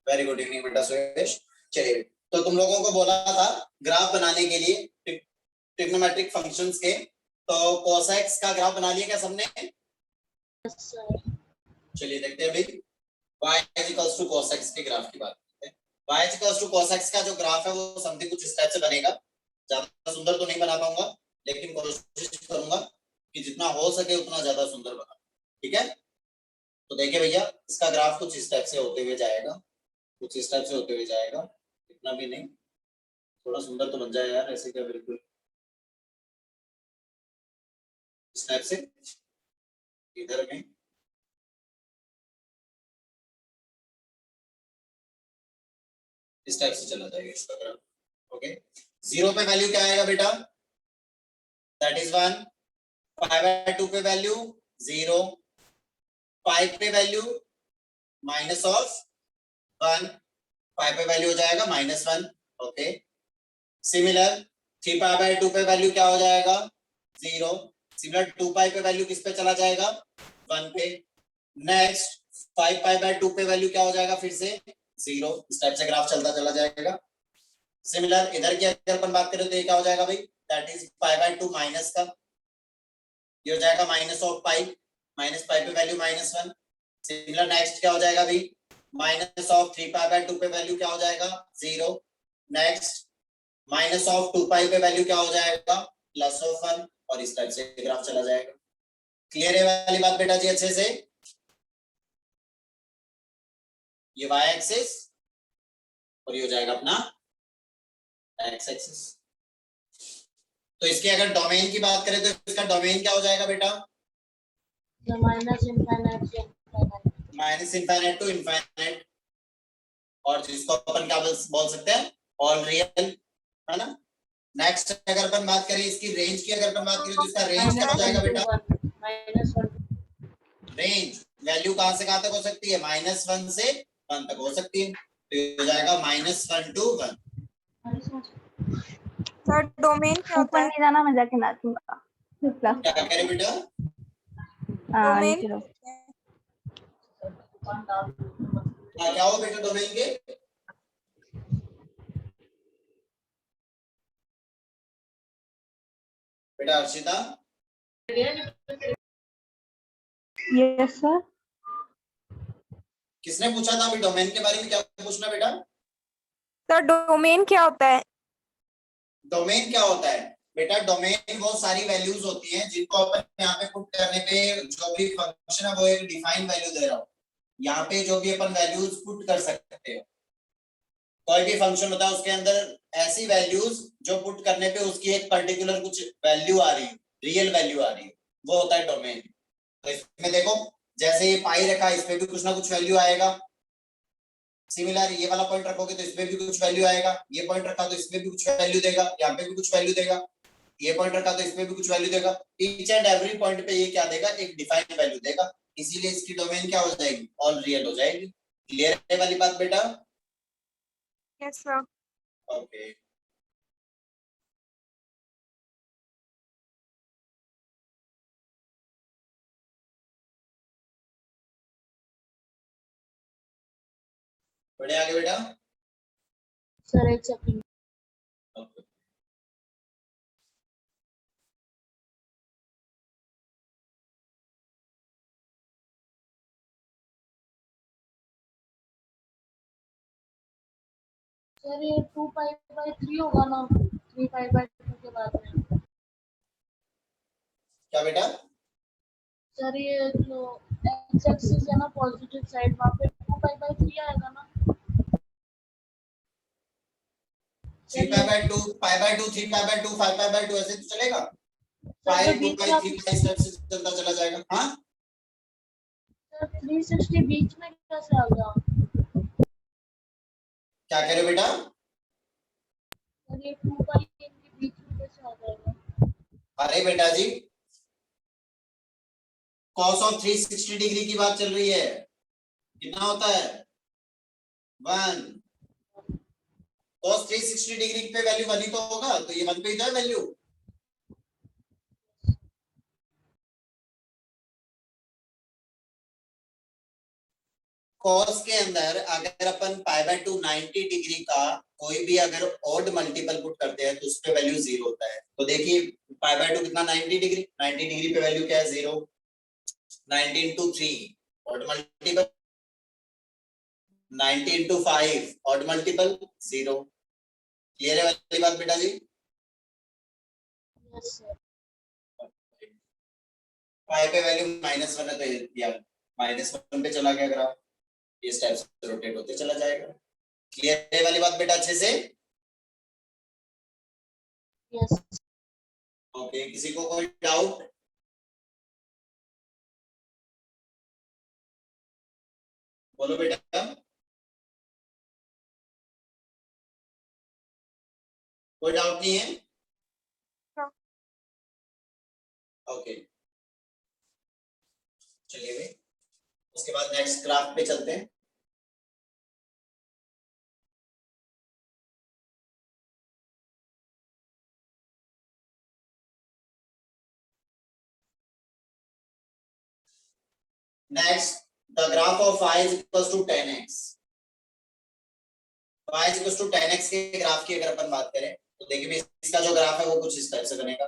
Very good evening बेटा सुरेश। चलिए, तो तुम लोगों को बोला था ग्राफ बनाने के लिए ट्रिग्नोमेट्रिक फंक्शंस के, तो कोसेक्स का ग्राफ बना लिया क्या सबने? चलिए देखते हैं अभी y इक्वल्स टू कोसेक्स के ग्राफ की बात करते हैं। y इक्वल्स टू कोसेक्स का जो ग्राफ है वो समथिंग कुछ इस टाइप से बनेगा। ज्यादा सुंदर तो नहीं बना पाऊंगा, लेकिन कोशिश करूंगा कि जितना हो सके उतना ज्यादा सुंदर बना। ठीक है, तो देखिए भैया, इसका ग्राफ कुछ इस टाइप से होते हुए जाएगा, कुछ इस टाइप से होते हुए जाएगा। इतना भी नहीं, थोड़ा सुंदर तो बन जाए यार, ऐसे क्या बिल्कुल इस टाइप से। इधर में इस टाइप से चला जाएगा इसका ग्राफ। ओके, 0 पे वैल्यू क्या आएगा बेटा? That is 1। 5/2 पे वैल्यू 0। 5 पे वैल्यू माइनस ऑफ 1। 5 पे वैल्यू हो जाएगा -1। ओके, सिमिलर 3π/2 पे वैल्यू क्या हो जाएगा? 0। सिमिलर 2π पे वैल्यू किस पे चला जाएगा? 1 पे। नेक्स्ट 5π/2 पे वैल्यू क्या हो जाएगा? फिर से 0। इस टाइप से ग्राफ चलता चला जाएगा। सिमिलर इधर की अगर अपन बात करें तो ये क्या हो जाएगा भाई? दैट इज π/2 माइनस का, ये हो जाएगा माइनस ऑफ पाई। -π पे वैल्यू -1। सिमिलर नेक्स्ट क्या हो जाएगा भाई? माइनस ऑफ 3π/2 पे वैल्यू क्या हो जाएगा? 0। नेक्स्ट माइनस ऑफ 2π पे वैल्यू क्या हो जाएगा? +1। और इस टाइप से ग्राफ चला जाएगा। क्लियर है वाली बात बेटा जी अच्छे से? ये y एक्सिस और ये हो जाएगा अपना x एक्सिस। तो इसके अगर डोमेन की बात करें तो इसका डोमेन क्या हो जाएगा बेटा? -∞ टू इनफाइनाइट, और जिसको अपन क्या बोल सकते हैं? ऑल रियल, है ना। नेक्स्ट अगर अपन बात करें इसकी रेंज की, अगर अपन बात करें तो इसका रेंज क्या हो जाएगा बेटा? रेंज वैल्यू कहां से कहां तक हो सकती है? -1 से 1 तक हो सकती है, तो ये हो जाएगा -1 to 1। सर डोमेन क्या होता है? ऊपर नहीं जाना, मैं जाके नाचूंगा। क्या कह रहे बेटा? डोमेन क्या हो बेटा डोमेन के? बेटा अर्शिता, यस सर। किसने पूछा था अभी डोमेन के बारे में? क्या पूछना बेटा? सर डोमेन क्या होता है? डोमेन क्या होता है बेटा? डोमेन वो सारी वैल्यूज होती हैं जिनको अपन यहाँ पे पुट करने पे जो भी फंक्शन है वो एक डिफाइन वैल्यू दे रहा हो। यहाँ पे जो भी अपन वैल्यूज पुट कर सकते हो, कोई भी फंक्शन होता है उसके अंदर ऐसी वैल्यूज जो पुट करने पे उसकी एक पर्टिकुलर कुछ वैल्यू आ रही है, रियल वैल्यू आ रही है, वो होता है डोमेन। तो इसमें देखो, जैसे ये पाई रखा, इसमें भी कुछ ना कुछ वैल्यू आएगा। सिमिलर ये वाला पॉइंट रखोगे तो इसमें भी कुछ वैल्यू आएगा। ये पॉइंट रखा तो इसमें भी कुछ वैल्यू देगा, यहाँ पे भी कुछ वैल्यू देगा। ये पॉइंट रखा तो इसमें भी कुछ वैल्यू देगा। ईच एंड एवरी पॉइंट पे ये क्या देगा? एक डिफाइंड वैल्यू देगा। इसीलिए इसकी डोमेन क्या हो जाएगी? ऑल रियल हो जाएगी। क्लियर है वाली बात बेटा? Yes sir. ओके, बढ़िया आगे बेटा। सर एक सेकंड। ओके, सर ये 2π/3 होगा ना 3π/2 के बाद में? क्या बेटा? सर ये जो x एक्सिस है ना पॉजिटिव साइड, वहाँ पे 2π/3 आएगा ना? 3π/2, π/2, 3π/2, 5π/2 ऐसे तो चलेगा। पाई 2π 3π स्टेप से चलता चला जाएगा। हाँ सर 360 बीच में कैसे आ गया? क्या कह रहे हो बेटा? सर ये 2π के बीच में कैसे आ जाएगा? अरे बेटा जी, cos ऑफ 360 डिग्री की बात चल रही है। कितना होता है? 1। cos 360 डिग्री पे वैल्यू 1 ही तो होगा, तो ये 1 पे ही तो है वैल्यू। कॉस के अंदर अगर अपन पाई बाय 2 90 डिग्री का कोई भी अगर ऑड मल्टीपल पुट करते हैं तो उस पे वैल्यू 0 होता है। तो देखिए पाई बाय 2 कितना 90 डिग्री, 90 डिग्री पे वैल्यू क्या है 0। 90 into 3 odd multiple, 90 into 5 odd multiple 0। Clear है वाली बात बेटा जी? Yes sir. पाई पे वैल्यू -1 है तो ये -1 पे चला गया ग्राफ, इस टाइप से रोटेट होते चला जाएगा। क्लियर है वाली बात बेटा अच्छे से? यस। ओके, किसी को कोई डाउट? बोलो बेटा। कोई डाउट नहीं है? हाँ। ओके, चलिए भाई उसके बाद नेक्स्ट ग्राफ पे चलते हैं। Next the graph of y is equals to 10x। y is equals to 10x के ग्राफ की अगर अपन बात करें तो देखिए भाई इसका जो ग्राफ है वो कुछ इस टाइप से बनेगा।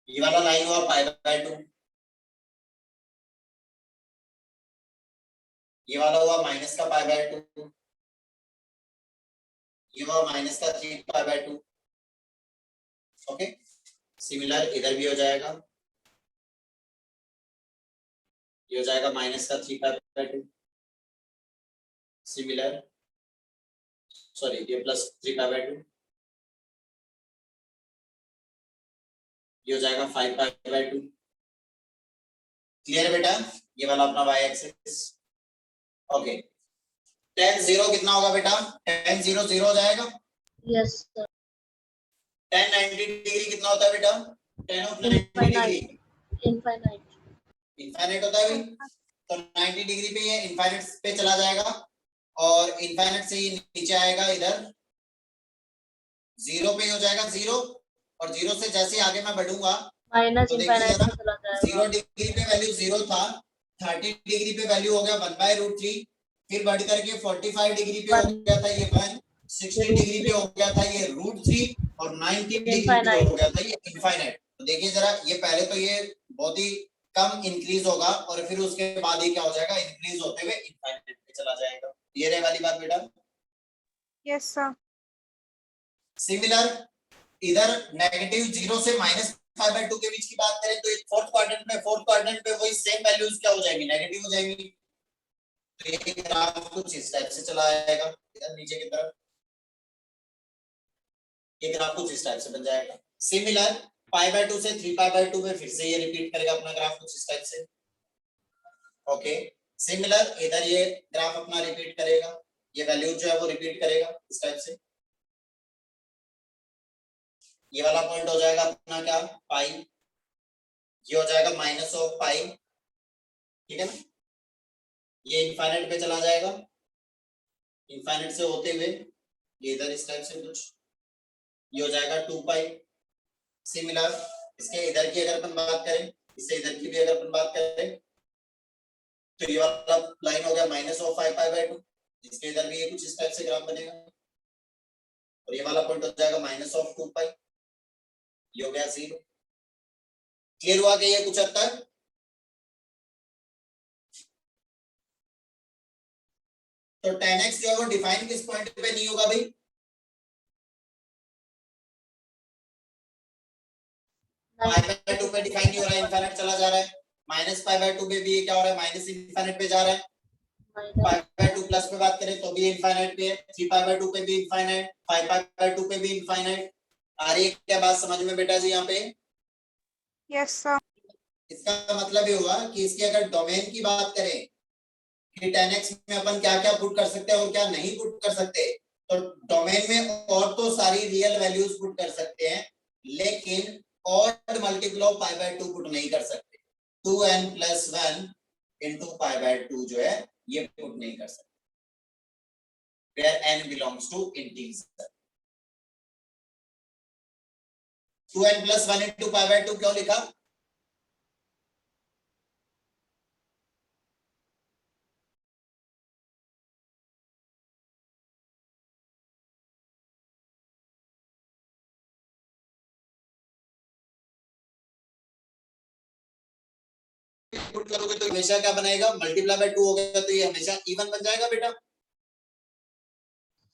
ये वाला लाइन हुआ पाई बाय 2, ये वाला हुआ माइनस का पाई बाय 2, ये हुआ माइनस का 3 पाई बाय 2। ओके, सिमिलर इधर भी हो जाएगा, ये हो जाएगा माइनस का 3 पाई बाय 2, सिमिलर सॉरी ये प्लस 3 पाई बाय 2, ये हो जाएगा 5 पाई बाय 2। क्लियर है बेटा? ये वाला अपना y एक्सिस। ओके, tan 0 कितना होगा बेटा? tan 0 0 हो जाएगा। Yes sir. tan 90 डिग्री कितना होता है बेटा? tan of 90 degree infinite. Infinite होता है भाई। तो 90 डिग्री पे ये इनफाइनाइट पे चला जाएगा और इनफाइनाइट से ये नीचे आएगा इधर 0 पे हो जाएगा 0 और 0 से जैसे आगे मैं बढ़ूंगा माइनस तो देखिए इनफाइनाइट जरा में चला जाएगा। 0 डिग्री पे वैल्यू 0 था, 30 डिग्री पे वैल्यू हो गया 1/√3, फिर बढ़ करके 45 डिग्री पे हो गया था ये 1, 60 डिग्री पे हो गया था ये √3 और 90 डिग्री पे हो गया था ये इनफाइनाइट। तो देखिए जरा ये पहले तो ये बहुत ही कम इंक्रीज होगा और फिर उसके बाद ये क्या हो जाएगा इंक्रीज होते हुए इनफाइनाइट पे चला जाएगा। ये रहे वाली बात बेटा। Yes sir. सिमिलर इधर -0 से -5/2 के बीच की बात करें तो फोर्थ क्वाड्रेंट में वही सेम वैल्यूज क्या हो जाएंगी नेगेटिव हो जाएंगी। तो ये ग्राफ कुछ इस टाइप से चला आएगा इधर नीचे की तरफ, ये ग्राफ कुछ इस टाइप से बन जाएगा। सिमिलर π/2 से 3π/2 में फिर से ये रिपीट करेगा अपना ग्राफ कुछ इस टाइप से। ओके, सिमिलर इधर ये ग्राफ अपना रिपीट करेगा, ये वैल्यू जो है वो रिपीट करेगा इस टाइप से। ये वाला पॉइंट हो जाएगा अपना क्या पाई, ये हो जाएगा -π, ठीक है ना। ये इनफाइनाइट पे चला जाएगा, इनफाइनाइट से होते हुए ये इधर इस टाइप से कुछ, ये हो जाएगा 2π। सिमिलर इसके इधर की अगर अपन बात करें, इससे इधर की भी अगर अपन बात करें तो ये वाला लाइन हो गया -5π/2, इसके इधर भी ये कुछ इस टाइप से ग्राफ बनेगा और ये वाला पॉइंट हो जाएगा -2π, ये हो गया 0। क्लियर हुआ कि ये कुछ हद तक? तो tan x जो है वो डिफाइन किस पॉइंट पे नहीं होगा भाई? π/2 पे डिफाइन नहीं हो रहा है, इनफाइनाइट चला जा रहा है। -π/2 पे भी ये क्या हो रहा है माइनस इनफाइनाइट पे जा रहा है। π/2 प्लस पे बात करें तो भी इनफाइनाइट पे है, 3π/2 पे भी इनफाइनाइट, 5π/2 पे भी इनफाइनाइट। आ रही है क्या बात समझ में बेटा जी यहाँ पे? Yes sir. इसका मतलब ये हुआ कि इसकी अगर डोमेन की बात करें कि tan x में अपन क्या क्या पुट कर सकते हैं और क्या नहीं पुट कर सकते, तो डोमेन में और तो सारी रियल वैल्यूज पुट कर सकते हैं लेकिन ऑड मल्टीपल ऑफ π/2 पुट नहीं कर सकते। 2n + 1 into π/2 जो है ये पुट नहीं कर सकते where n belongs to integer। 2n plus 1 into pi by 2 क्यों लिखा? पुट करोगे तो हमेशा क्या बनेगा? मल्टीप्लाई बाय 2 हो गया तो ये हमेशा इवन बन जाएगा बेटा।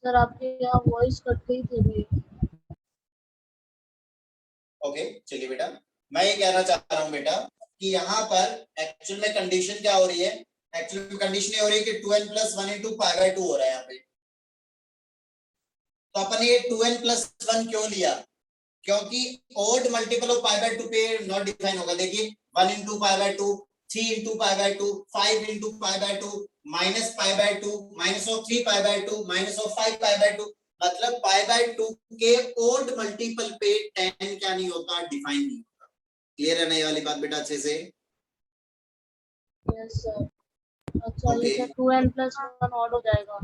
सर आपके यहाँ वॉइस कट गई थी अभी। ओके चलिए बेटा, मैं ये कहना चाह रहा हूं बेटा कि यहाँ पर एक्चुअल में कंडीशन क्या हो रही है? एक्चुअल में कंडीशन ये हो रही है कि 2n plus 1 into pi by 2 हो रहा है यहाँ पे। तो अपन ये 2n प्लस 1 क्यों लिया? क्योंकि odd multiple of pi by 2 पे नॉट डिफाइन होगा। देखिए 1 into pi by 2, 3 into pi by 2, 5 into pi by 2, minus pi by 2, minus of 3 pi by 2, minus of 5 pi by 2। मतलब पाई बाय 2 के ओड मल्टीपल पे 10 क्या नहीं होता? डिफाइन नहीं होता। क्लियर है ना ये वाली बात बेटा अच्छे से? Yes sir. अच्छा Okay. ये 2n प्लस 1 ऑड हो जाएगा।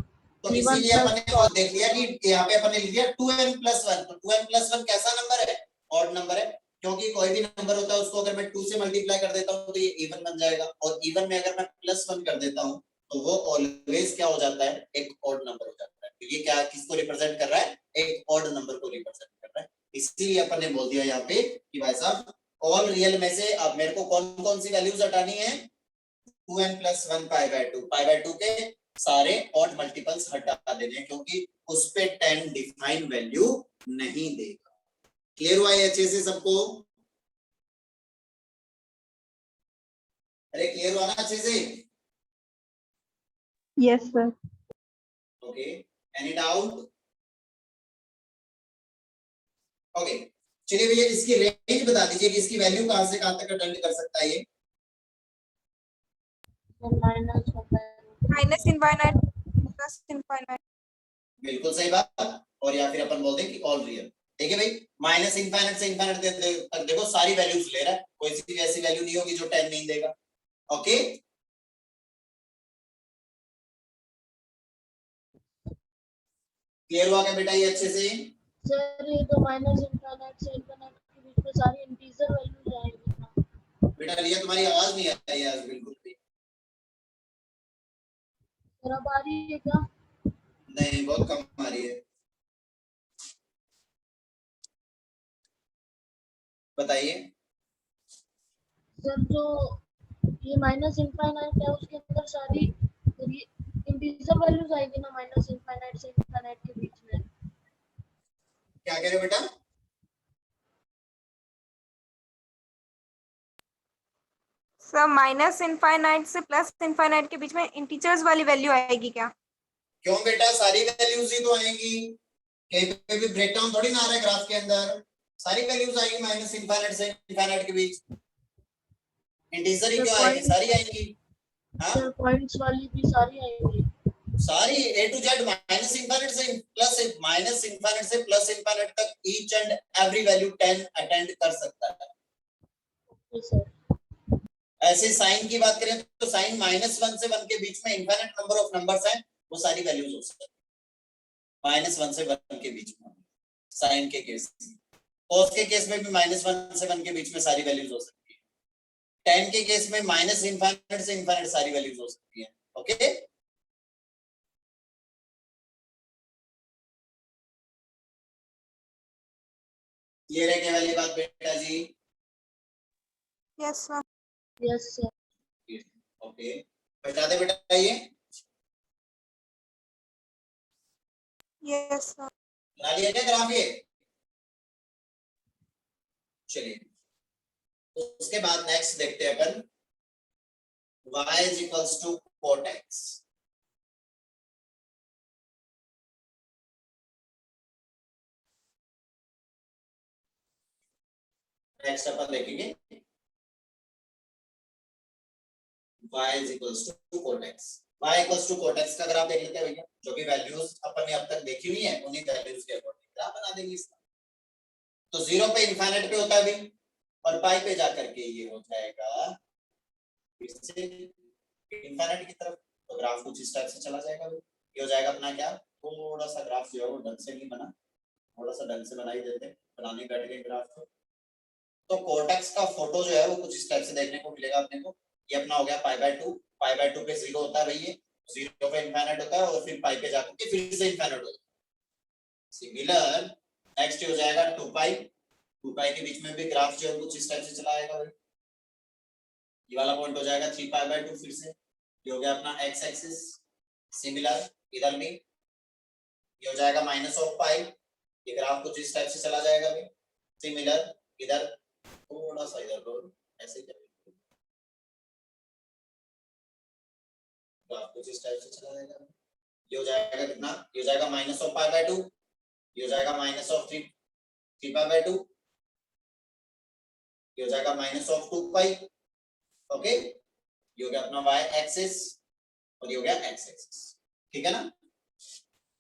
तो इसीलिए अपन ने देख लिया कि यहाँ पे अपन ने लिख दिया 2n प्लस 1। तो 2n प्लस 1 कैसा नंबर है? ऑड नंबर है, क्योंकि कोई भी नंबर होता है उसको अगर मैं 2 से मल्टीप्लाई कर देता हूँ तो ये इवन बन जाएगा, और इवन में अगर मैं प्लस 1 कर देता हूँ तो वो ऑलवेज क्या हो जाता है? एक ऑड नंबर हो जाता है। तो ये क्या किसको रिप्रेजेंट कर रहा है? एक ऑड नंबर को रिप्रेजेंट कर रहा है। इसीलिए अपन ने बोल दिया यहाँ पे कि भाई साहब ऑल रियल में से अब मेरे को कौन कौन सी वैल्यूज हटानी है? 2n प्लस 1 पाई बाय 2 के सारे ऑड मल्टीपल्स हटा देने हैं, क्योंकि उस पे 10 डिफाइन वैल्यू नहीं देगा। क्लियर हुआ है अच्छे से सबको? अरे क्लियर हुआ ना अच्छे से? Yes, sir. Okay, any doubt? Okay चलिए भैया इसकी रेंज बता दीजिए कि इसकी वैल्यू कहां से कहां तक अटेंड कर सकता है ये? Minus infinite plus infinite. बिल्कुल सही बात। और या फिर अपन बोल दें कि ऑल रियल। देखिए भाई माइनस इनफाइनाइट से इनफाइनाइट तक देखो सारी वैल्यूज ले रहा है, कोई सी भी ऐसी वैल्यू नहीं होगी जो 10 नहीं देगा। ओके क्लियर हुआ क्या बेटा ये अच्छे से? सर ये तो माइनस इनफाइनाइट से इनफाइनाइट के बीच में सारी इंटीजर वैल्यूज आएंगी ना। बेटा रिया तुम्हारी आवाज नहीं आ रही है आज बिल्कुल भी। सर अब आ रही है क्या? नहीं बहुत कम आ रही है। बताइए। सर जो ये माइनस इनफाइनाइट है उसके अंदर सारी इंटीजर वैल्यूज आएगी ना माइनस इनफाइनाइट से इनफाइनाइट के बीच में। क्या कह रहे हो बेटा? सर माइनस इनफाइनाइट से प्लस इनफाइनाइट के बीच में इंटीजर्स वाली वैल्यू आएगी क्या? क्यों बेटा सारी वैल्यूज ही तो आएंगी, कहीं पे भी ब्रेकडाउन थोड़ी ना आ रहा है ग्राफ के अंदर। सारी वैल्यूज आएंगी माइनस इनफाइनाइट से इनफाइनाइट के बीच। इंटीजर ही क्यों आएगी? सारी आएंगी। हाँ सर पॉइंट्स वाली भी सारी आएंगी। सारी ए टू जेड माइनस इनफाइनाइट से प्लस इनफाइनाइट तक each and every value 10 attend कर सकता है। Okay sir. ऐसे साइन की बात करें तो साइन -1 से 1 के बीच में इनफाइनाइट नंबर ऑफ नंबर्स हैं, वो सारी वैल्यूज हो सकती है -1 से 1 के बीच में साइन के केस में। cos के केस में भी -1 से 1 के बीच में सारी वैल्यूज हो सकती है। tan के केस में माइनस इनफाइनाइट से इनफाइनाइट सारी वैल्यूज हो सकती है। ओके ये रह के वाली बात बेटा जी। Yes sir. Yes sir. Okay बता दे बेटा ये यस सर। बना लिया क्या ग्राफ ये? चलिए तो उसके बाद नेक्स्ट देखते हैं अपन y is equals to cot x। Next अपन देखेंगे y is equals to cot x। y equals to cot x का ग्राफ देख लेते हैं भैया, जो कि वैल्यूज अपन ने अब तक देखी हुई है उन्हीं वैल्यूज के अकॉर्डिंग ग्राफ बना देंगे इसका। तो 0 पे इनफाइनाइट पे होता है अभी, और पाई पे जाकर के ये हो जाएगा इससे इनफाइनाइट की तरफ। तो ग्राफ कुछ इस टाइप से चला जाएगा। ये हो जाएगा अपना क्या, थोड़ा सा ग्राफ जो है वो ढंग से नहीं बना, थोड़ा सा ढंग से बना ही देते, बनाने बैठ गए ग्राफ को। तो कोर्टेक्स का फोटो जो है वो कुछ इस टाइप से देखने को मिलेगा अपने को। ये अपना हो गया π/2, π/2 पे 0 होता है भाई, ये 0 पे इनफाइनाइट होता है और फिर पाई पे जाकर के फिर से इनफाइनाइट होता है। सिमिलर नेक्स्ट हो जाएगा 2 पाई के बीच में भी ग्राफ जो है कुछ इस टाइप से चला आएगा भाई। ये वाला पॉइंट हो जाएगा 3π/2, फिर से ये हो गया अपना x एक्सिस। सिमिलर इधर भी ये हो जाएगा -π, ये ग्राफ कुछ इस टाइप से चला जाएगा भाई। सिमिलर इधर थोड़ा सा इधर को ऐसे करेंगे, ग्राफ कुछ इस टाइप से चला जाएगा। ये हो जाएगा कितना, ये हो जाएगा -π/2, ये हो जाएगा -3π/2, ये हो जाएगा -2π। ओके, ये हो गया अपना y एक्सिस और ये हो गया x एक्सिस। ठीक है ना,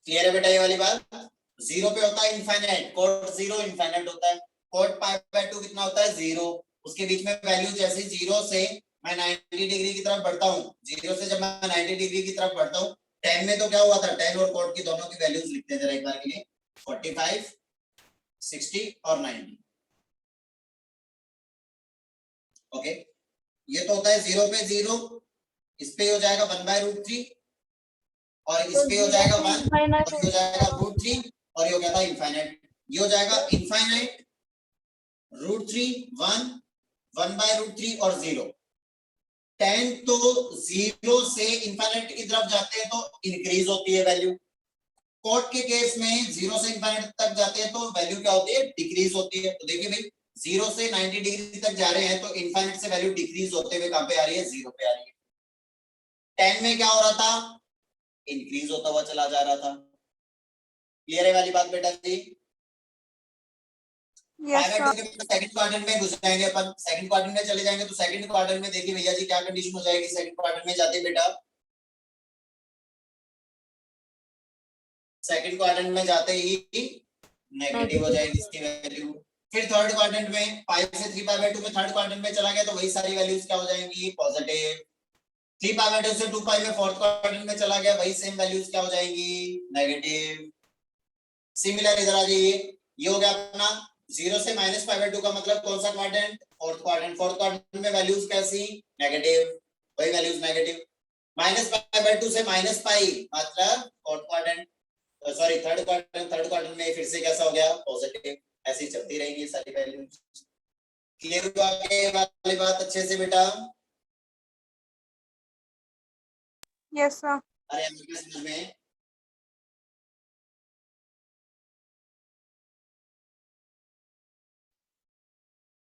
क्लियर है बेटा ये वाली बात। 0 पे होता है इनफाइनाइट, कोट 0 इनफाइनाइट होता है, कोट π/2 कितना होता है 0, उसके बीच में वैल्यू जैसे 0 से मैं 90 डिग्री की तरफ बढ़ता हूँ, 0 से जब मैं 90 डिग्री की तरफ बढ़ता हूँ, tan में तो क्या हुआ था, tan और कोट की दोनों की वैल्यूज लिखते हैं जरा एक बार के लिए, 45, 60 और 90। ओके, ये तो होता है 0 पे 0, इस पे हो जाएगा 1/√3 और इस पे हो जाएगा 1 और ये हो जाएगा √3 और ये हो गया था इनफाइनाइट। ये हो जाएगा इनफाइनाइट, √3, 1, 1/√3 और 0। tan तो 0 से इनफाइनाइट की तरफ जाते हैं तो इंक्रीज होती है वैल्यू, कोट के केस में 0 से इनफाइनाइट तक जाते हैं तो वैल्यू क्या होती है, डिक्रीज होती है। तो देखिए भाई 0 से 90 डिग्री तक जा रहे हैं तो इनफाइनाइट से वैल्यू डिक्रीज होते हुए कहां पे आ रही है, 0 पे आ रही है। tan में क्या हो रहा था, इंक्रीज होता हुआ चला जा रहा था। क्लियर है वाली बात बेटा जी। Yes sir. सेकंड क्वाड्रेंट में घुस जाएंगे अपन, सेकंड क्वाड्रेंट में चले जाएंगे तो सेकंड क्वाड्रेंट में देखिए भैया जी क्या कंडीशन हो जाएगी सेकंड क्वाड्रेंट में जाते बेटा, सेकंड क्वाड्रेंट में जाते ही नेगेटिव हो जाएगी इसकी वैल्यू। फिर थर्ड क्वाड्रेंट में पाई से 3π/2 में थर्ड क्वाड्रेंट में चला गया तो वही सारी वैल्यूज क्या हो जाएंगी, पॉजिटिव। 3π/2 से 2π में फोर्थ क्वाड्रेंट में चला गया, वही सेम वैल्यूज क्या हो जाएंगी, नेगेटिव। सिमिलर इधर आ जाइए, ये हो गया अपना 0 से -π/2 का मतलब कौन सा quadrant, fourth quadrant. Fourth quadrant में वैल्यूज कैसी, नेगेटिव, वही वैल्यूज नेगेटिव। -π/2 से -π मतलब fourth quadrant, sorry third quadrant, third quadrant में फिर से कैसा हो गया, पॉजिटिव। ऐसी चलती रहेगी सारी वैल्यूज। क्लियर हुआ के वाली बात अच्छे से बेटा। Yes sir. अरे समझ में,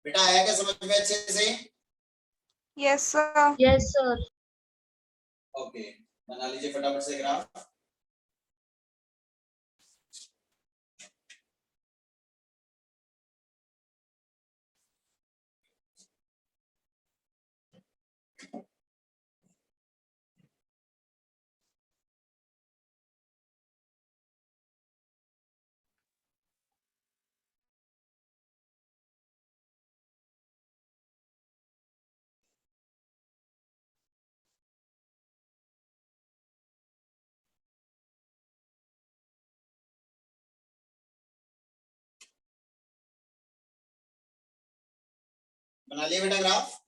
बेटा आया क्या समझ में अच्छे से। Yes sir. Yes sir. Okay, बना लीजिए फटाफट से ग्राफ। बना लिया बेटा ग्राफ।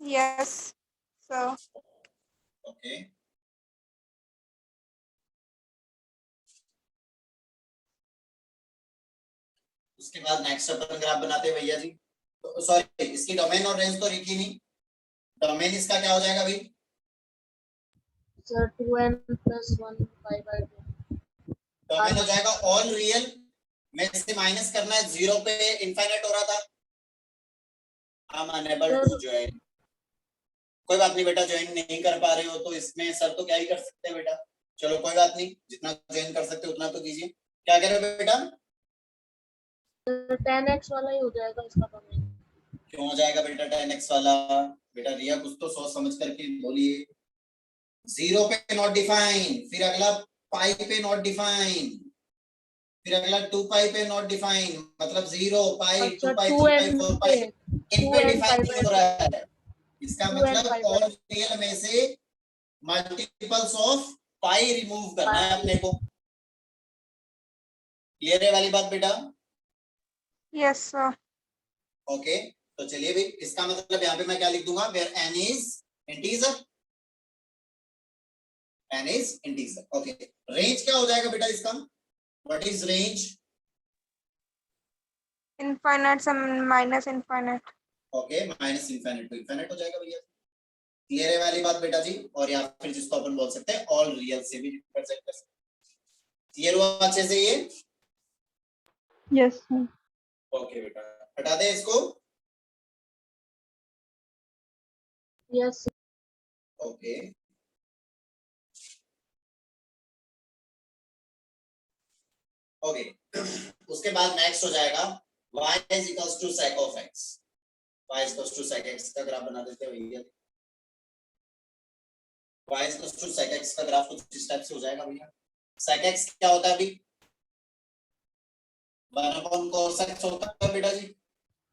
Yes sir. ओके, उसके बाद नेक्स्ट अपन ग्राफ बनाते हैं भैया जी। तो सॉरी इसकी डोमेन और रेंज तो लिखी नहीं, डोमेन इसका क्या हो जाएगा भाई, सर 2n + 1 π/2। डोमेन हो जाएगा ऑल रियल में से माइनस करना है, 0 पे इनफाइनाइट हो रहा था, I am unable to join. कोई बात नहीं बेटा, ज्वाइन नहीं कर पा रहे हो तो इसमें सर तो क्या ही कर सकते हैं बेटा, चलो कोई बात नहीं, जितना ज्वाइन कर सकते हो उतना तो कीजिए। क्या कह रहे हो बेटा, 10x वाला ही हो जाएगा इसका डोमेन। क्यों हो जाएगा बेटा 10x वाला, बेटा रिया कुछ तो सोच समझ करके बोलिए। 0 पे नॉट डिफाइन, फिर अगला पाई पे नॉट डिफाइन, फिर अगला 2π पे नॉट डिफाइन, मतलब 0 पाई 2π 3π 4π इन पे डिफाइन नहीं हो रहा है। इसका मतलब ऑल रियल में से मल्टीपल्स ऑफ पाई रिमूव करना है अपने को। क्लियर है वाली बात बेटा। Yes, sir. ओके तो चलिए भाई, इसका मतलब यहाँ पे मैं क्या लिख दूंगा, where n is integer, n is integer. Okay, range क्या हो जाएगा बेटा इसका, व्हाट इज रेंज? Infinite से minus infinite. Okay, minus infinite to infinite हो जाएगा भैया। क्लियर है वाली बात बेटा जी? और या फिर जिसको अपन बोल सकते हैं ऑल रियल से भी रिप्रेजेंट कर सकते हैं। क्लियर हुआ अच्छे से ये? Yes, sir. ओके बेटा, हटा दे इसको। Yes. ओके ओके उसके बाद नेक्स्ट हो जाएगा y is equals to sec of x, y is equals to sec x का ग्राफ बना देते हैं भैया। y is equals to sec x का ग्राफ कुछ इस टाइप से हो जाएगा भैया। sec x क्या होता है अभी, 1 upon cos x होता है बेटा जी।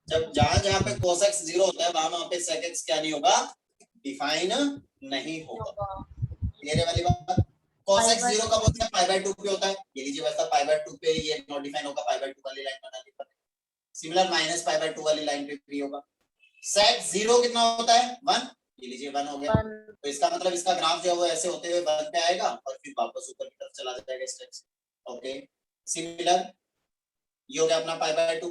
जब जहां पे cos x 0 होता है वहां पे sec x क्या नहीं होगा, डिफाइन नहीं होगा। क्लियर है वाली बात? cos x 0 कब होता है, पाई बाय 2 पे होता है। ये लीजिए वैसा पाई बाय 2 पे ये नॉट डिफाइन होगा, पाई बाय 2 वाली लाइन बना दी। सिमिलर माइनस पाई बाय 2 वाली लाइन पे भी होगा। sec 0 कितना होता है, 1। ये लीजिए 1 हो गया। तो इसका मतलब इसका ग्राफ जो है वो ऐसे होते हुए 1 पे आएगा और फिर वापस ऊपर की तरफ चला जाएगा इस टाइप से। ओके, सिमिलर ये हो गया अपना पाई बाय 2,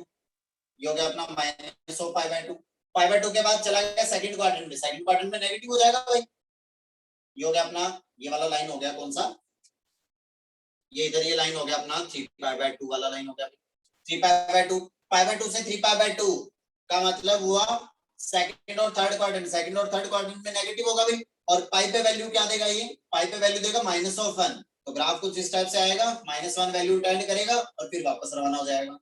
ये हो गया अपना minus of pi by 2। Pi by 2 के बाद चला गया सेकंड क्वाड्रेंट में, सेकंड क्वाड्रेंट में नेगेटिव हो जाएगा भाई। ये हो गया अपना, ये वाला लाइन हो गया कौन सा, ये इधर ये लाइन हो गया अपना 3 पाई बाय 2 वाला लाइन हो गया। 3 पाई बाय 2, पाई बाय 2 से 3 पाई बाय 2 का मतलब हुआ सेकंड और थर्ड क्वाड्रेंट, सेकंड और थर्ड क्वाड्रेंट में नेगेटिव होगा भाई। और पाई पे वैल्यू क्या देगा, ये पाई पे वैल्यू देगा माइनस ऑफ 1। तो ग्राफ कुछ इस टाइप से आएगा, -1 वैल्यू रिटर्न करेगा और फिर वापस रवाना हो जाएगा।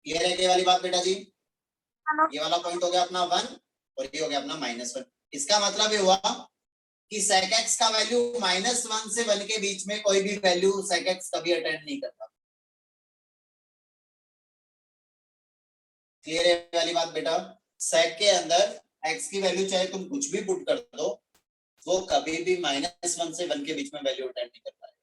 क्लियर है ये वाली बात बेटा जी? ये वाला पॉइंट हो गया अपना 1 और ये हो गया अपना -1। इसका मतलब ये हुआ कि sec x का वैल्यू -1 से 1 के बीच में कोई भी वैल्यू sec x कभी अटेंड नहीं करता। क्लियर है वाली बात बेटा? sec के अंदर x की वैल्यू चाहे तुम कुछ भी पुट कर दो, वो कभी भी -1 से 1 के बीच में वैल्यू अटेंड नहीं कर पाएगा।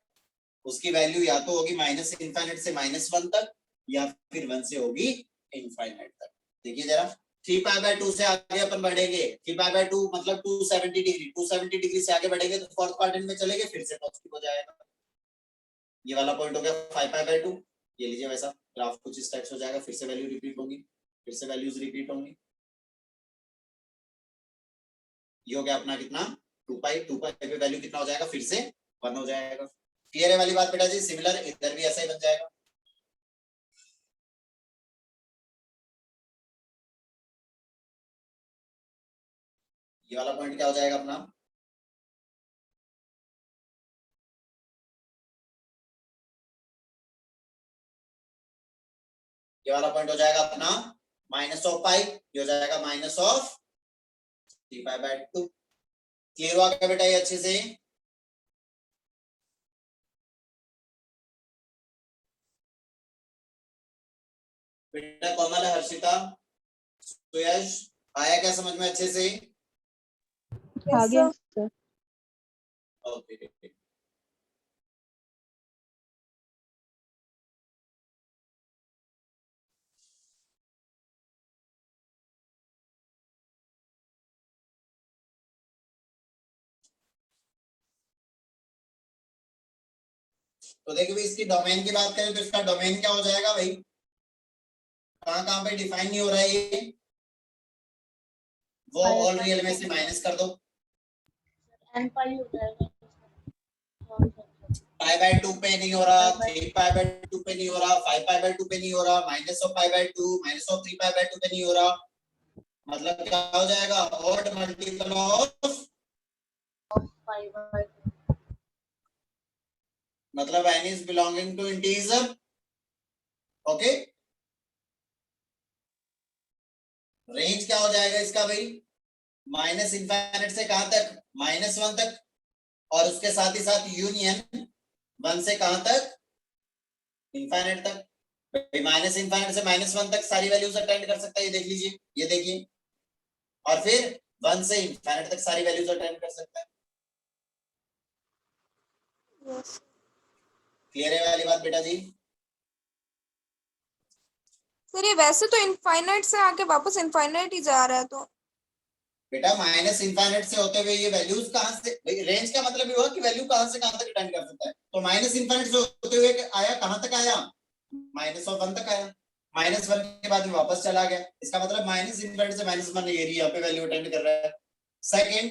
उसकी वैल्यू या तो होगी माइनस इनफाइनाइट से -1 तक या फिर 1 से होगी इनफाइनाइट तक। देखिए जरा, 3 पाई बाय 2 से आगे अपन बढ़ेंगे, 3 पाई बाय 2 मतलब 270 डिग्री, 270 डिग्री से आगे बढ़ेंगे तो फोर्थ क्वाड्रेंट में चलेंगे, फिर से पॉजिटिव हो जाएगा। ये वाला पॉइंट हो गया 5 पाई बाय 2। ये लीजिए वैसा ग्राफ कुछ इस टाइप से हो जाएगा, फिर से वैल्यू रिपीट होगी, फिर से वैल्यूज रिपीट होंगी। ये हो गया अपना कितना 2 पाई पे वैल्यू कितना हो जाएगा, फिर से 1 हो जाएगा। क्लियर है वाली बात बेटा जी? सिमिलर इधर भी ऐसा ही बन जाएगा। ये वाला पॉइंट क्या हो जाएगा अपना, ये वाला पॉइंट हो जाएगा अपना माइनस ऑफ पाई, ये हो जाएगा minus of 3 pi by 2। Clear हुआ क्या बेटा ये अच्छे से? बेटा कोमल, हर्षिता, सुयश, आया क्या समझ में अच्छे से? आगे सर। ओके तो देखिए भाई, इसकी डोमेन की बात करें तो इसका डोमेन क्या हो जाएगा भाई, कहां कहां पे डिफाइन नहीं हो रहा है ये, वो ऑल रियल में से माइनस कर दो। n पाई हो जाएगा। पाई बाय 2 पे नहीं हो रहा, 3 पाई बाय 2 पे नहीं हो रहा, 5 पाई बाय 2 पे नहीं हो रहा, minus of pi by 2, minus of 3 pi by 2 पे नहीं हो रहा। मतलब क्या हो जाएगा, odd multiple of pi bye मतलब n is belonging to integer। Okay, range क्या हो जाएगा इसका भाई, माइनस इनफाइनाइट से कहां तक, -1 तक, और उसके साथ ही साथ यूनियन 1 से कहां तक, इनफाइनाइट तक। भाई माइनस इनफाइनाइट से -1 तक सारी वैल्यूज अटेंड कर सकता है, ये देख लीजिए, ये देखिए। और फिर 1 से इनफाइनाइट तक सारी वैल्यूज अटेंड कर सकता है। Yes. क्लियर है वाली बात बेटा जी? सर ये वैसे तो इनफाइनाइट से आके वापस इनफाइनाइट ही जा रहा है, तो बेटा माइनस इनफाइनाइट से होते हुए ये वैल्यूज कहां से, रेंज का मतलब ये हुआ कि वैल्यू कहां से कहां तक रिटर्न कर सकता है। तो माइनस इनफाइनाइट से होते हुए आया कहां तक आया, -1 तक आया, -1 के बाद में वापस चला गया। इसका मतलब माइनस इनफाइनाइट से -1 ये रही, यहाँ पे वैल्यू अटेंड कर रहा है। सेकंड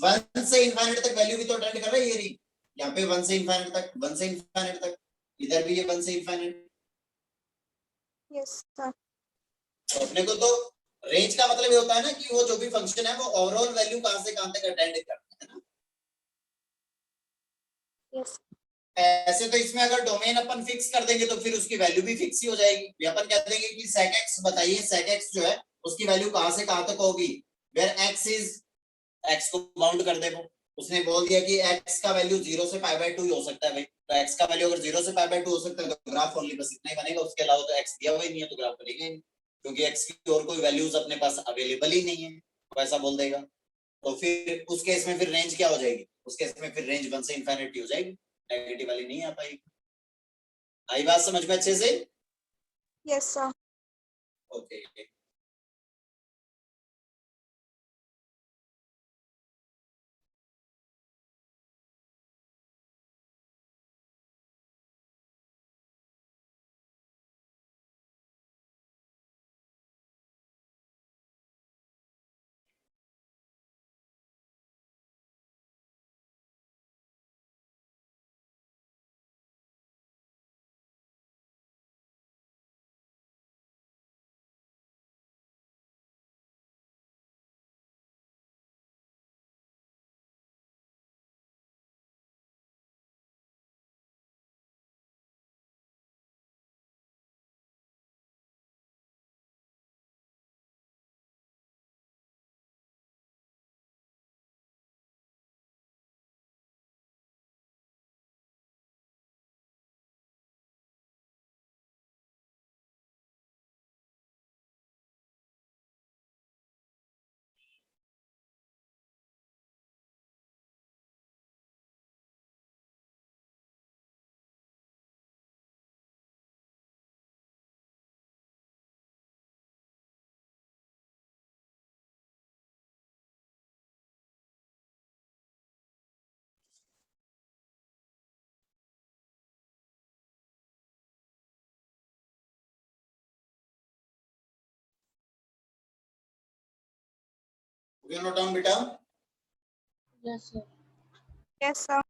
1 से इनफाइनाइट तक वैल्यू भी तो अटेंड कर रहा है, ये रही यहाँ पे 1 से इनफाइनाइट तक, 1 से इनफाइनाइट तक, इधर भी ये 1 से इनफाइनाइट। Yes sir. तो अपने को तो रेंज का मतलब ये होता है ना कि वो जो भी फंक्शन है वो ओवरऑल वैल्यू कहां से कहां तक अटेंड करता है ना। यस ऐसे तो इसमें अगर डोमेन अपन फिक्स कर देंगे तो फिर उसकी वैल्यू भी फिक्स ही हो जाएगी। अपन कह देंगे कि sec x बताइए, sec x जो है उसकी वैल्यू कहां से कहां तक होगी, वेयर x इज, x को बाउंड कर दे वो। उसने बोल दिया कि x का वैल्यू 0 से π/2 ही हो सकता है भाई, तो x का वैल्यू अगर 0 से π/2 हो सकता है तो ग्राफ ओनली बस इतना ही बनेगा, उसके अलावा तो x दिया हुआ ही नहीं है तो ग्राफ बनेगा ही नहीं, क्योंकि x की और कोई वैल्यूज अपने पास अवेलेबल ही नहीं है, तो ऐसा बोल देगा। तो फिर उस केस में फिर रेंज क्या हो जाएगी, उस केस में फिर रेंज 1 से इंफिनिटी हो जाएगी, नेगेटिव वाली नहीं आ पाएगी। आई बात समझ में अच्छे से? Yes sir. Okay note down बेटा। Yes sir. Yes sir.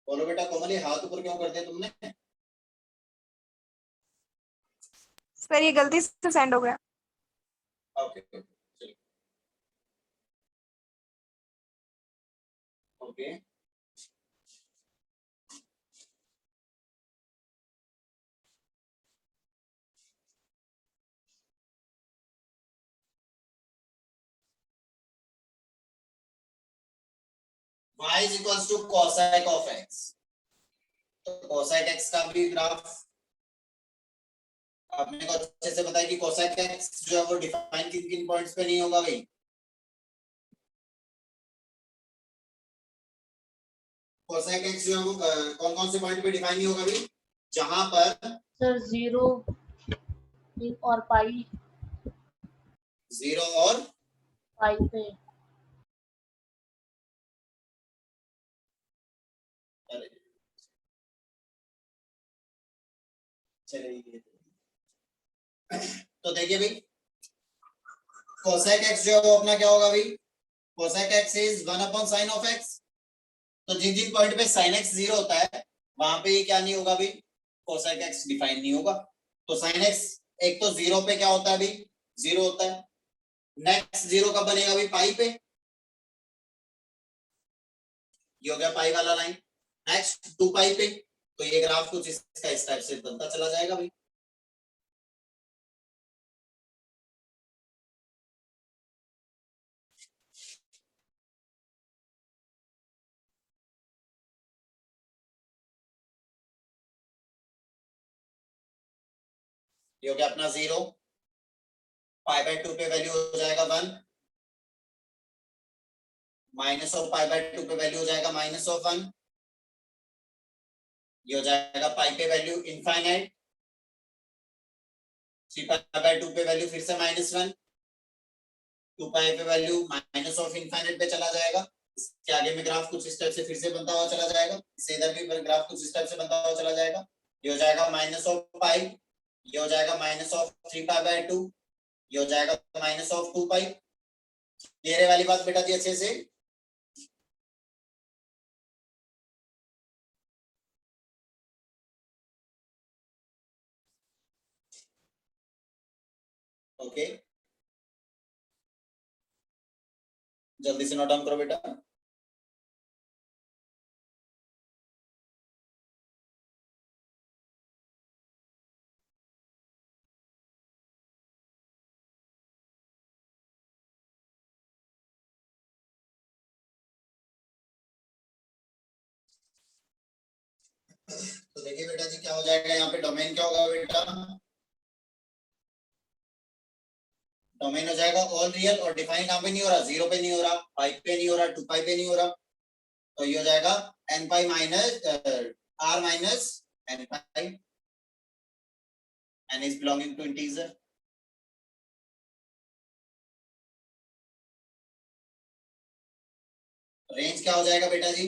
बोलो बेटा कोमल, ये हाथ ऊपर क्यों कर दिया तुमने? सर ये गलती से सेंड हो गया। ओके चलिए okay y is equals to cosec of x। तो cosec x का भी ग्राफ आपने को अच्छे से पता है कि cosec x जो है वो डिफाइन किन किन पॉइंट्स पे नहीं होगा भाई। cosec x जो है वो कौन कौन से पॉइंट पे डिफाइन नहीं होगा भाई, जहां पर सर 0 और पाई 0 और पाई पे। अरे चलिए तो देखिए भाई cosec x जो है वो अपना क्या होगा भाई, cosec x is 1/sin of x। तो जिन जिन पॉइंट पे sin x 0 होता है वहां पे ये क्या नहीं होगा भाई, cosec x डिफाइन नहीं होगा। तो sin x एक तो 0 पे क्या होता है भाई, 0 होता है। नेक्स्ट 0 कब बनेगा भाई, पाई पे, ये हो गया पाई वाला लाइन। नेक्स्ट 2 पाई पे, तो ये ग्राफ कुछ इसका इस टाइप से बनता चला जाएगा भाई। ये हो गया अपना 0, π/2 पे वैल्यू हो जाएगा 1, माइनस ऑफ π/2 पे वैल्यू हो जाएगा -1, ये हो जाएगा पाई पे वैल्यू इनफाइनाइट, 3 पाई बाय 2 पे वैल्यू फिर से -1, 2 पाई पे वैल्यू माइनस ऑफ इनफाइनाइट पे चला जाएगा। इसके आगे में ग्राफ कुछ इस टाइप से फिर से बनता हुआ चला जाएगा, इससे इधर भी ग्राफ कुछ इस टाइप से बनता हुआ चला जाएगा। ये हो जाएगा माइनस ऑफ पाई, ये हो जाएगा माइनस ऑफ 3 पाई बाय 2, ये हो जाएगा माइनस ऑफ 2 पाई। क्लियर है वाली बात बेटा जी अच्छे से? ओके, जल्दी से नोट डाउन करो बेटा। तो देखिए बेटा जी क्या हो जाएगा यहाँ पे, डोमेन क्या होगा बेटा, डोमेन हो जाएगा ऑल रियल, और डिफाइन कहाँ पे नहीं हो रहा, 0 पे नहीं हो रहा, 5 पे नहीं हो रहा, 2 पाई पे नहीं हो रहा। तो ये हो जाएगा n pi minus r minus n pi, n is belonging to integer। Range क्या हो जाएगा बेटा जी,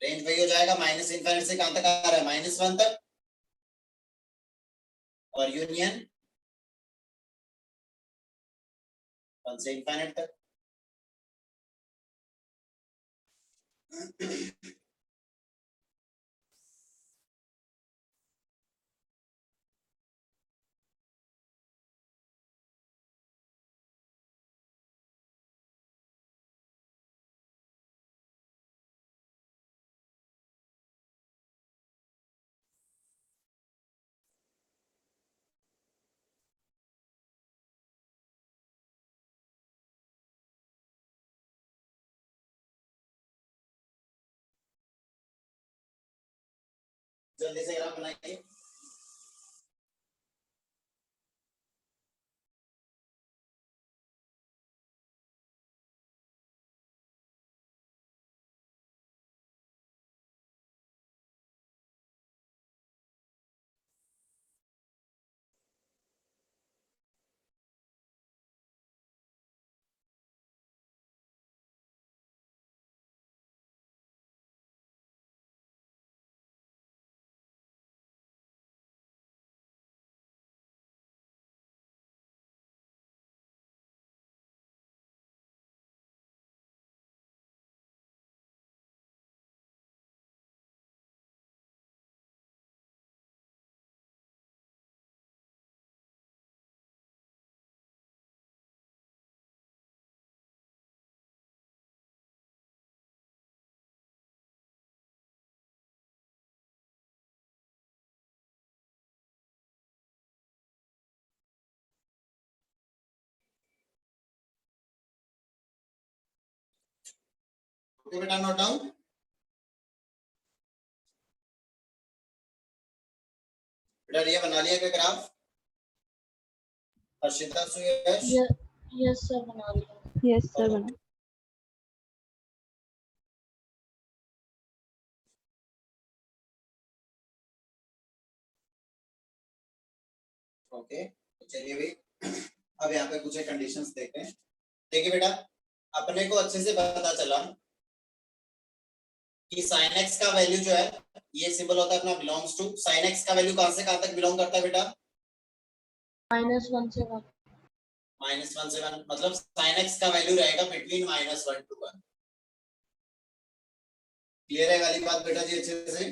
रेंज वही हो जाएगा माइनस इनफाइनाइट से कहां तक आ रहा है, -1 तक, और यूनियन 1 से इनफाइनाइट तक। जल्दी से ग्राफ बनाइए। ओके बेटा नोट डाउन। बेटा ये बना लिया क्या ग्राफ, हर्षिता सुयश? यस सर बना लिया। यस सर बना। ओके तो चलिए भाई अब यहाँ पे कुछ कंडीशंस देखते हैं। देखिए बेटा अपने को अच्छे से पता चला कि sin x का वैल्यू जो है, ये सिंबल होता है अपना बिलोंग्स टू, sin x का वैल्यू कहां से कहां तक बिलोंग करता है बेटा, -1 से 1। -1 से 1, मतलब sin x का वैल्यू रहेगा बिटवीन -1 to 1। क्लियर है वाली बात बेटा जी अच्छे से?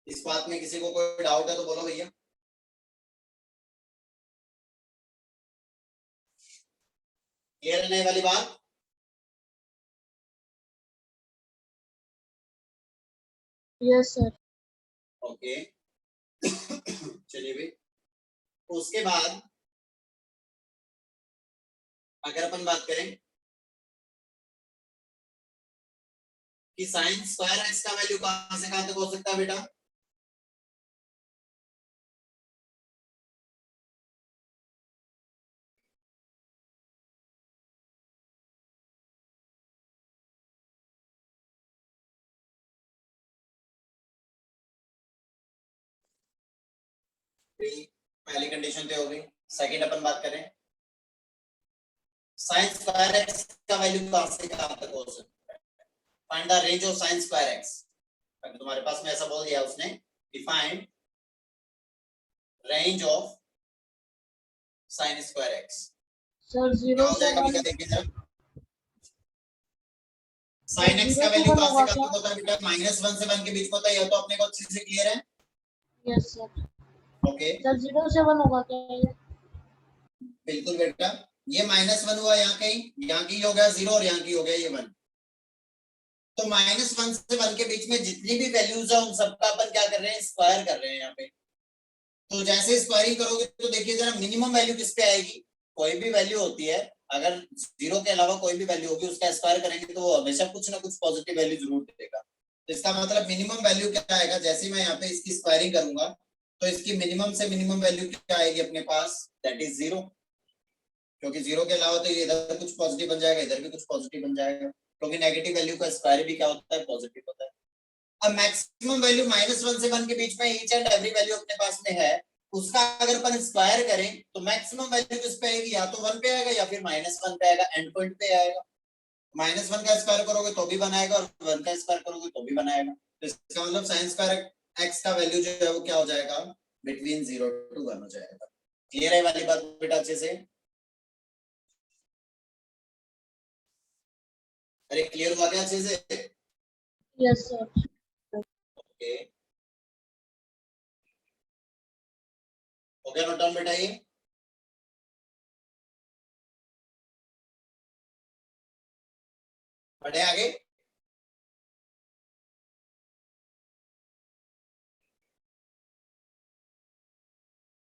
इस बात में किसी को कोई डाउट है तो बोलो भैया। क्लियर है नहीं वाली बात? Yes sir. ओके चलिए भाई उसके बाद अगर अपन बात करें कि sin स्क्वायर x का वैल्यू कहां से कहां तक हो सकता है बेटा, पहली कंडीशन तो हो गई। सेकंड अपन बात करें sin स्क्वायर x का वैल्यू कहां से कहां तक हो सकता है। Find the range of sin square x। अगर तुम्हारे पास में ऐसा बोल दिया उसने defined range of sin square x, sir क्या 0 हो से जाएगा 1 बेटा देखिए जरा। sin x का 0 से वैल्यू 1 कहां से होगा कहां क्या? तक होता है बेटा, -1 से 1 के बीच में होता है। यह तो अपने को अच्छे से क्लियर है। Yes sir. ओके सर 0 से 1 होगा क्या ये? बिल्कुल बेटा, ये -1 हुआ यहाँ कहीं, यहाँ की हो गया 0 और यहाँ की हो गया ये 1। तो -1 से 1 के बीच में जितनी भी वैल्यूज है उन सबका अपन क्या कर रहे हैं, स्क्वायर कर रहे हैं यहाँ पे। तो जैसे स्क्वायरिंग करोगे तो देखिए जरा मिनिमम वैल्यू किस पे आएगी। कोई भी वैल्यू होती है, अगर 0 के अलावा कोई भी वैल्यू होगी उसका स्क्वायर करेंगे तो वो हमेशा कुछ ना कुछ पॉजिटिव वैल्यू जरूर देगा। तो इसका मतलब मिनिमम वैल्यू क्या आएगा, जैसे मैं यहाँ पे इसकी स्क्वायरिंग करूंगा तो इसकी मिनिमम से मिनिमम वैल्यू क्या आएगी अपने पास, दैट इज 0। क्योंकि 0 के अलावा तो ये इधर कुछ पॉजिटिव बन जाएगा, इधर भी कुछ पॉजिटिव बन जाएगा, क्योंकि नेगेटिव वैल्यू का स्क्वायर भी क्या होता है, पॉजिटिव होता है। अब मैक्सिमम वैल्यू -1 से 1 के बीच में ईच एंड एवरी वैल्यू अपने पास में है, उसका अगर अपन स्क्वायर करें तो मैक्सिमम वैल्यू किस पे आएगी, या तो 1 पे आएगा या फिर -1 पे आएगा, एंड पॉइंट पे आएगा। -1 का स्क्वायर करोगे तो भी बनाएगा और 1 का स्क्वायर करोगे तो भी बनाएगा। तो इसका मतलब sin स्क्वायर x का वैल्यू जो है वो क्या हो जाएगा, बिटवीन 0 to 1 हो जाएगा। क्लियर है वाली बात बेटा अच्छे से? अरे क्लियर हुआ क्या अच्छे से? Yes sir. ओके हो गया नोट डाउन बेटा ये। बढ़े आगे।